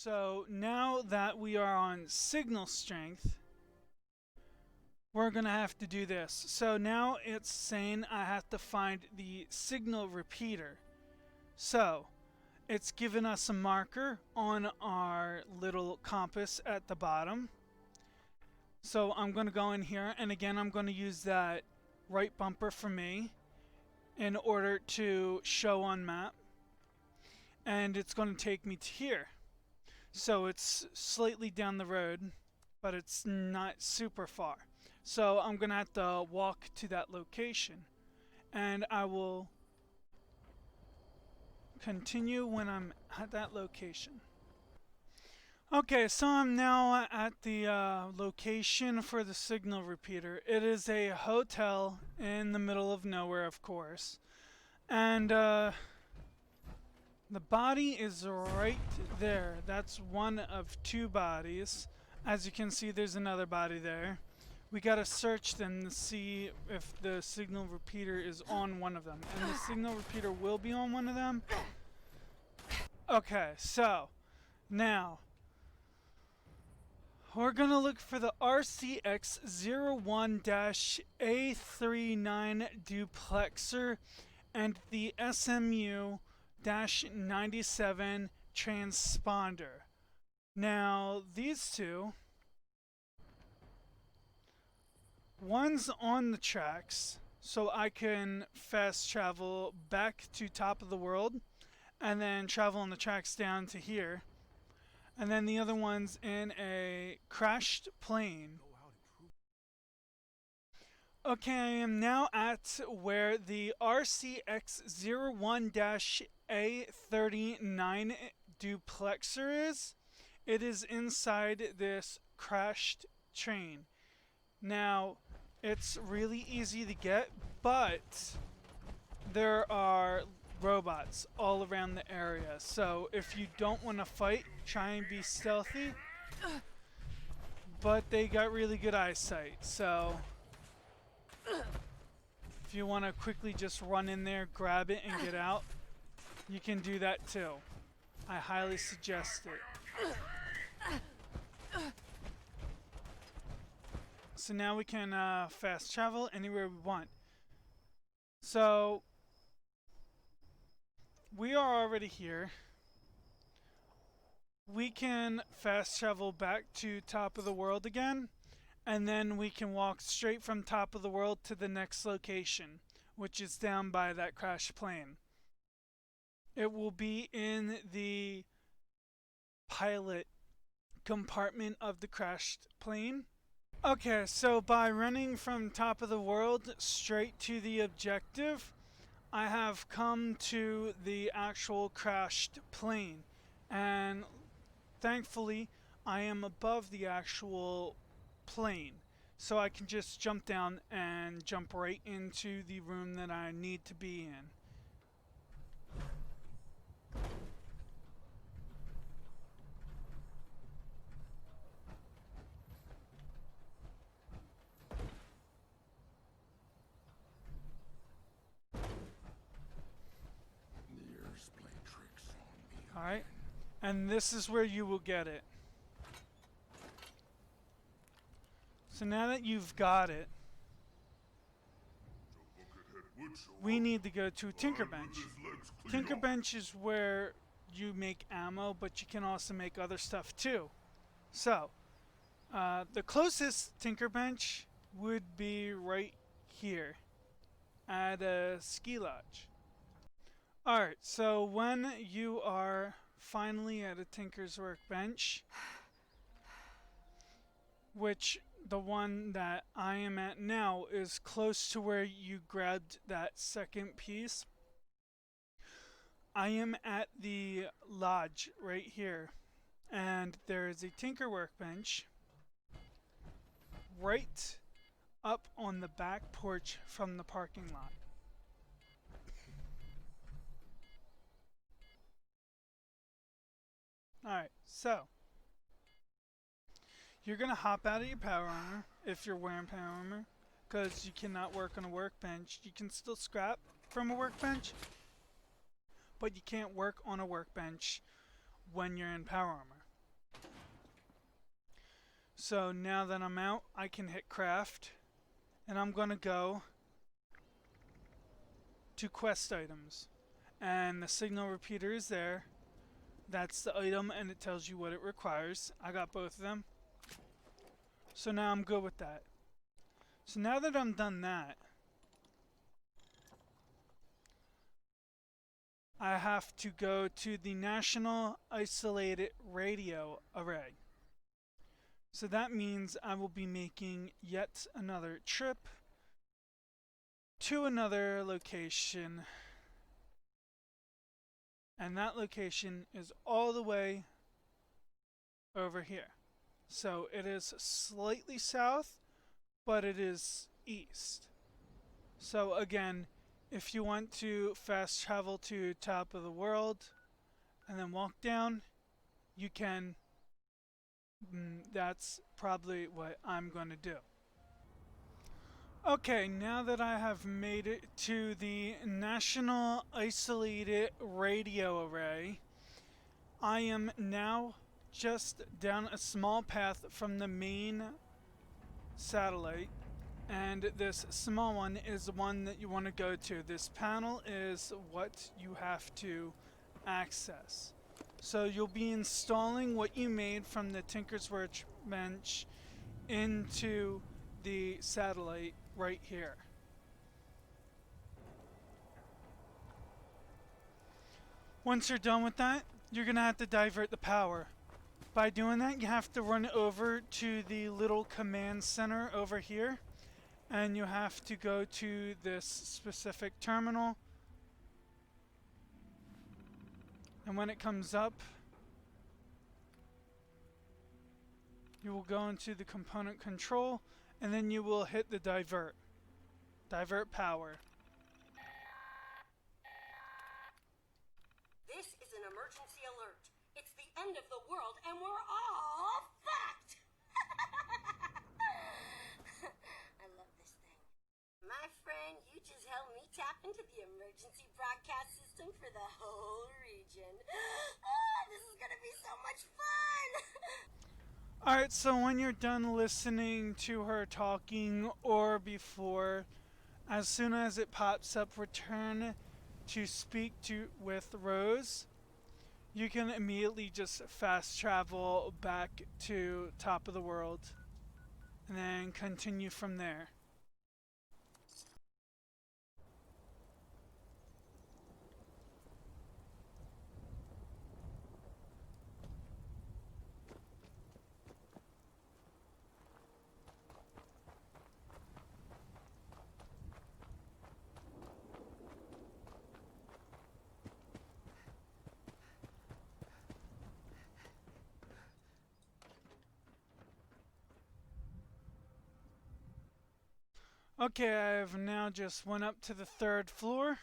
So now that we are on signal strength, we're going to have to do this. So now it's saying I have to find the signal repeater. So it's given us a marker on our little compass at the bottom. So I'm going to go in here, and again I'm going to use that right bumper for me in order to show on map. And it's going to take me to here. So it's slightly down the road, but it's not super far. So I'm going to have to walk to that location. And I will continue when I'm at that location. Okay, so I'm now at the location for the signal repeater. It is a hotel in the middle of nowhere, of course. And the body is right there. That's one of two bodies. As you can see, there's another body there. We gotta search them to see if the signal repeater is on one of them. And the signal repeater will be on one of them. Okay, so now we're gonna look for the RCX01-A39 duplexer and the SMU-97 transponder. Now these two, one's on the tracks, so I can fast travel back to top of the world and then travel on the tracks down to here. And then the other one's in a crashed plane. Okay, I am now at where the RCX01-A39 duplexer is. It is inside this crashed train. Now, it's really easy to get, but there are robots all around the area. So if you don't want to fight, try and be stealthy. But they got really good eyesight, so if you want to quickly just run in there, grab it, and get out, you can do that too. I highly suggest it. So now we can fast travel anywhere we want. So we are already here. We can fast travel back to top of the world again, and then we can walk straight from top of the world to the next location, which is down by that crashed plane. It will be in the pilot compartment of the crashed plane. Okay, so by running from top of the world straight to the objective, I have come to the actual crashed plane, and thankfully I am above the actual plane, so I can just jump down and jump right into the room that I need to be in. Alright, and this is where you will get it. So now that you've got it, we need to go to Tinkerbench. Tinkerbench is where you make ammo, but you can also make other stuff too. So, the closest Tinkerbench would be right here at a ski lodge. Alright, so when you are finally at a Tinker's Workbench, which the one that I am at now is close to where you grabbed that second piece, I am at the lodge right here, and there is a Tinker Workbench right up on the back porch from the parking lot. Alright, so you're going to hop out of your power armor if you're wearing power armor, because you cannot work on a workbench. You can still scrap from a workbench, but you can't work on a workbench when you're in power armor. So now that I'm out, I can hit craft, and I'm gonna go to quest items. And the signal repeater is there. That's the item, and it tells you what it requires. I got both of them. So now I'm good with that. So now that I'm done that, I have to go to the National Isolated Radio Array. So that means I will be making yet another trip to another location. And that location is all the way over here. So it is slightly south, but it is east. So again, if you want to fast travel to top of the world and then walk down, you can. That's probably what I'm going to do. Okay, now that I have made it to the National Isolated Radio Array, I am now just down a small path from the main satellite, and this small one is the one that you want to go to. This panel is what you have to access. So you'll be installing what you made from the Tinker's Workbench into the satellite right here. Once you're done with that, you're going to have to divert the power. By doing that, you have to run over to the little command center over here, and you have to go to this specific terminal. And when it comes up, you will go into the component control, and then you will hit the divert power. This is an emergency alert. It's the end of the world, and we're all fucked. I love this thing. My friend, you just helped me tap into the emergency broadcast system for the whole region. This is gonna be so much fun. Alright, so when you're done listening to her talking or before, as soon as it pops up, return to speak with Rose, you can immediately just fast travel back to top of the world and then continue from there. Okay, I have now just went up to the 3rd floor.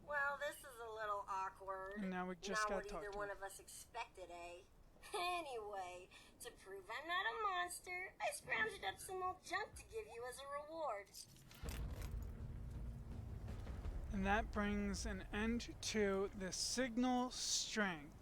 Well, this is a little awkward. And now we just Not got what talked either to. one of us expected, eh? Anyway, to prove I'm not a monster, I scrounged up some old junk to give you as a reward. And that brings an end to the signal strength.